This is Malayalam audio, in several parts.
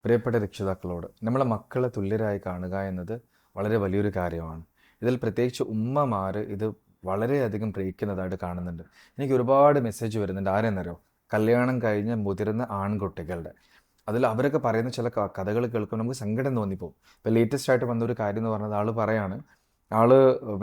പ്രിയപ്പെട്ട രക്ഷിതാക്കളോട് നമ്മളെ മക്കളെ തുല്യരായി കാണുക എന്നത് വളരെ വലിയൊരു കാര്യമാണ്. ഇതിൽ പ്രത്യേകിച്ച് ഉമ്മമാർ ഇത് വളരെയധികം പ്രയോഗിക്കുന്നതായിട്ട് കാണുന്നുണ്ട്. എനിക്ക് ഒരുപാട് മെസ്സേജ് വരുന്നുണ്ട്. ആരെന്നറിയോ? കല്യാണം കഴിഞ്ഞ മുതിർന്ന ആൺകുട്ടികളുടെ. അതിൽ അവരൊക്കെ പറയുന്ന ചില കഥകൾ കേൾക്കുമ്പോൾ നമുക്ക് സങ്കടം തോന്നിപ്പോകും. ഇപ്പോൾ ലേറ്റസ്റ്റ് ആയിട്ട് വന്നൊരു കാര്യം എന്ന് പറഞ്ഞത് ആൾ പറയാണ്, ആൾ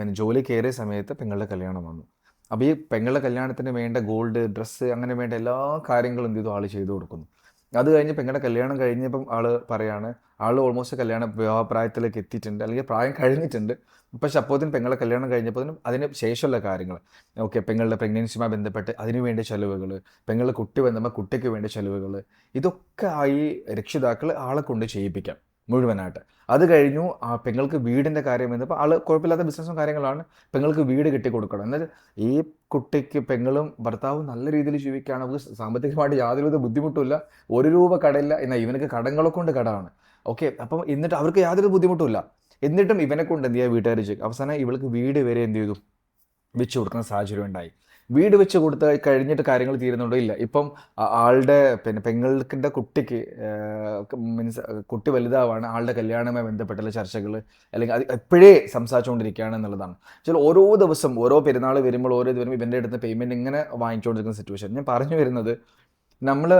പിന്നെ ജോലി കയറിയ സമയത്ത് പെങ്ങളുടെ കല്യാണം വന്നു. അപ്പോൾ ഈ പെങ്ങളുടെ കല്യാണത്തിന് വേണ്ട ഗോൾഡ്, ഡ്രസ്സ്, അങ്ങനെ വേണ്ട എല്ലാ കാര്യങ്ങളും എന്ത് ചെയ്തു ആൾ ചെയ്തു കൊടുക്കുന്നു. അത് കഴിഞ്ഞ് പെങ്ങളുടെ കല്യാണം കഴിഞ്ഞപ്പം ആൾ പറയാണ്, ആൾ ഓൾമോസ്റ്റ് വിവാഹപ്രായത്തിലേക്ക് എത്തിയിട്ടുണ്ട്, അല്ലെങ്കിൽ പ്രായം കഴിഞ്ഞിട്ടുണ്ട്. പക്ഷെ അപ്പോഴത്തേനും പെങ്ങളുടെ കല്യാണം കഴിഞ്ഞപ്പോഴത്തേനും അതിന് ശേഷമുള്ള കാര്യങ്ങൾ, ഓക്കെ, പെങ്ങളുടെ പ്രഗ്നൻസിയുമായി ബന്ധപ്പെട്ട് അതിന് വേണ്ട ചിലവുകൾ, പെങ്ങളുടെ കുട്ടി വന്നപ്പോൾ കുട്ടിക്ക് വേണ്ട ചിലവുകൾ, ഇതൊക്കെ ആയി രക്ഷിതാക്കൾ ആളെ കൊണ്ട് ചെയ്യിപ്പിക്കാം മുഴുവനായിട്ട്. അത് കഴിഞ്ഞു ആ പെങ്ങൾക്ക് വീടിൻ്റെ കാര്യം വന്നപ്പോൾ ആൾ കുഴപ്പമില്ലാത്ത ബിസിനസ്സും കാര്യങ്ങളാണ്, പെങ്ങൾക്ക് വീട് കെട്ടിക്കൊടുക്കണം. എന്നാൽ ഈ കുട്ടിക്ക് പെങ്ങളും ഭർത്താവും നല്ല രീതിയിൽ ജീവിക്കുകയാണ്, അവർക്ക് സാമ്പത്തികമായിട്ട് യാതൊരുവിധ ബുദ്ധിമുട്ടുമില്ല, ഒരു രൂപ കടയില്ല. എന്നാൽ ഇവനക്ക് കടങ്ങളെ കൊണ്ട് കടമാണ്. ഓക്കെ, അപ്പം എന്നിട്ട് അവർക്ക് യാതൊരു ബുദ്ധിമുട്ടുമില്ല. എന്നിട്ടും ഇവനെ കൊണ്ട് എന്ത് ചെയ്യുക, വീട്ടുകാർ ചെയ്യും. അവസാനം ഇവൾക്ക് വീട് വരെ എന്ത് ചെയ്തു, വെച്ച് കൊടുക്കുന്ന സാഹചര്യം ഉണ്ടായി. വീട് വെച്ച് കൊടുത്ത് കഴിഞ്ഞിട്ട് കാര്യങ്ങൾ തീരുന്നുണ്ടോ? ഇല്ല. ഇപ്പം ആളുടെ പെങ്ങളുടെ കുട്ടിക്ക് മീൻസ് കുട്ടി വലുതാവാണ്, ആളുടെ കല്യാണവുമായി ബന്ധപ്പെട്ടുള്ള ചർച്ചകൾ അല്ലെങ്കിൽ അത് എപ്പോഴേ സംസാരിച്ചുകൊണ്ടിരിക്കുകയാണ് എന്നുള്ളതാണ്. ചില ഓരോ ദിവസം ഓരോ പെരുന്നാൾ വരുമ്പോൾ ഓരോ ഇത് വരുമ്പോൾ ഇവൻ്റെ അടുത്ത് പേയ്മെൻറ്റ് ഇങ്ങനെ വാങ്ങിച്ചുകൊണ്ടിരിക്കുന്ന സിറ്റുവേഷൻ. ഞാൻ പറഞ്ഞു വരുന്നത്, നമ്മൾ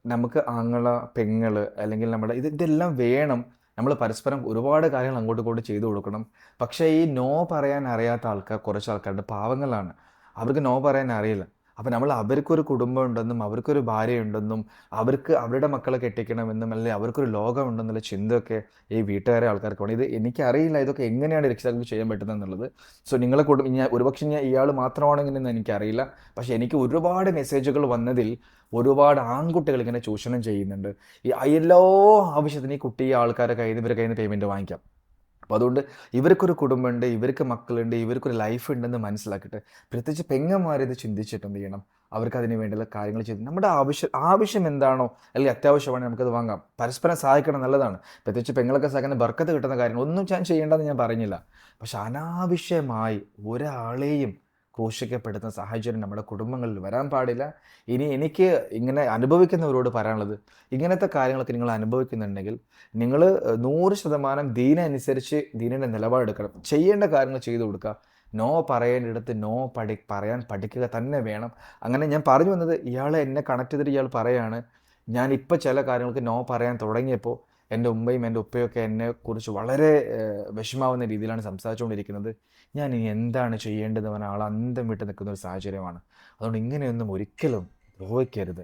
നമുക്ക് ആങ്ങള, പെങ്ങള്, അല്ലെങ്കിൽ നമ്മുടെ ഇതെല്ലാം വേണം. നമ്മൾ പരസ്പരം ഒരുപാട് കാര്യങ്ങൾ അങ്ങോട്ടും ഇങ്ങോട്ടും ചെയ്തു കൊടുക്കണം. പക്ഷേ ഈ നോ പറയാൻ അറിയാത്ത ആൾക്കാർ കുറച്ച് ആൾക്കാരുടെ പാവങ്ങളാണ്. അവർക്ക് നോ പറയാൻ അറിയില്ല. അപ്പം നമ്മൾ അവർക്കൊരു കുടുംബം ഉണ്ടെന്നും അവർക്കൊരു ഭാര്യയുണ്ടെന്നും അവർക്ക് അവരുടെ മക്കളെ കെട്ടിക്കണമെന്നും അല്ലെങ്കിൽ അവർക്കൊരു ലോകമുണ്ടെന്നുള്ള ചിന്തയൊക്കെ ഈ വീട്ടുകാരെ ആൾക്കാർക്ക് വേണം. ഇത് എനിക്കറിയില്ല ഇതൊക്കെ എങ്ങനെയാണ് രക്ഷിതാക്കൾക്ക് ചെയ്യാൻ പറ്റുന്നത് എന്നുള്ളത്. സോ നിങ്ങളെ ഒരുപക്ഷെ ഞാൻ ഇയാൾ മാത്രമാണെങ്കിലെന്ന് എനിക്കറിയില്ല. പക്ഷേ എനിക്ക് ഒരുപാട് മെസ്സേജുകൾ വന്നതിൽ ഒരുപാട് ആൺകുട്ടികൾ ഇങ്ങനെ ചൂഷണം ചെയ്യുന്നുണ്ട്. എല്ലാ ആവശ്യത്തിനും ഈ കുട്ടി ആൾക്കാരെ കയ്യിൽ നിന്ന് ഇവരുടെ കയ്യിൽ നിന്ന് പേയ്മെൻറ്റ് വാങ്ങിക്കാം. അപ്പോൾ അതുകൊണ്ട് ഇവർക്കൊരു കുടുംബമുണ്ട്, ഇവർക്ക് മക്കളുണ്ട്, ഇവർക്കൊരു ലൈഫ് ഉണ്ടെന്ന് മനസ്സിലാക്കിയിട്ട് പ്രത്യേകിച്ച് പെങ്ങന്മാരിത് ചിന്തിച്ചിട്ട് എന്ത് ചെയ്യണം, അവർക്ക് അതിന് വേണ്ടിയുള്ള കാര്യങ്ങൾ ചെയ്ത് നമ്മുടെ ആവശ്യം എന്താണോ അല്ലെങ്കിൽ അത്യാവശ്യമാണെങ്കിൽ നമുക്കത് വാങ്ങാം. പരസ്പരം സഹായിക്കണം, നല്ലതാണ്. പ്രത്യേകിച്ച് പെങ്ങളൊക്കെ സഹായിക്കുന്ന ബർക്കത്ത് കിട്ടുന്ന കാര്യങ്ങൾ ഒന്നും ഞാൻ ചെയ്യേണ്ടതെന്ന് ഞാൻ പറഞ്ഞില്ല. പക്ഷെ അനാവശ്യമായി ഒരാളെയും ക്രൂശിക്കപ്പെടുന്ന സാഹചര്യം നമ്മുടെ കുടുംബങ്ങളിൽ വരാൻ പാടില്ല. ഇനി എനിക്ക് ഇങ്ങനെ അനുഭവിക്കുന്നവരോട് പറയാനുള്ളത്, ഇങ്ങനത്തെ കാര്യങ്ങളൊക്കെ നിങ്ങൾ അനുഭവിക്കുന്നുണ്ടെങ്കിൽ നിങ്ങൾ 100% ദീനനുസരിച്ച് ദീനിൻ്റെ നിലപാടെടുക്കണം. ചെയ്യേണ്ട കാര്യങ്ങൾ ചെയ്തു കൊടുക്കുക. നോ പറയേണ്ടിടത്ത് നോ പറയാൻ പഠിക്കുക തന്നെ വേണം. അങ്ങനെ ഞാൻ പറഞ്ഞു വന്നത്, എന്നെ കണക്ട് ചെയ്തിട്ട് ഇയാൾ പറയാണ്, ഞാനിപ്പോൾ ചില കാര്യങ്ങൾക്ക് നോ പറയാൻ തുടങ്ങിയപ്പോൾ എൻ്റെ ഉമ്മയും എൻ്റെ ഉപ്പയൊക്കെ എന്നെക്കുറിച്ച് വളരെ വിഷമാവുന്ന രീതിയിലാണ് സംസാരിച്ചുകൊണ്ടിരിക്കുന്നത്. ഞാൻ ഇനി എന്താണ് ചെയ്യേണ്ടതെന്ന് പറഞ്ഞാൽ ആൾ അന്തം വിട്ട് നിൽക്കുന്ന ഒരു സാഹചര്യമാണ്. അതുകൊണ്ട് ഇങ്ങനെയൊന്നും ഒരിക്കലും സംഭവിക്കരുത്.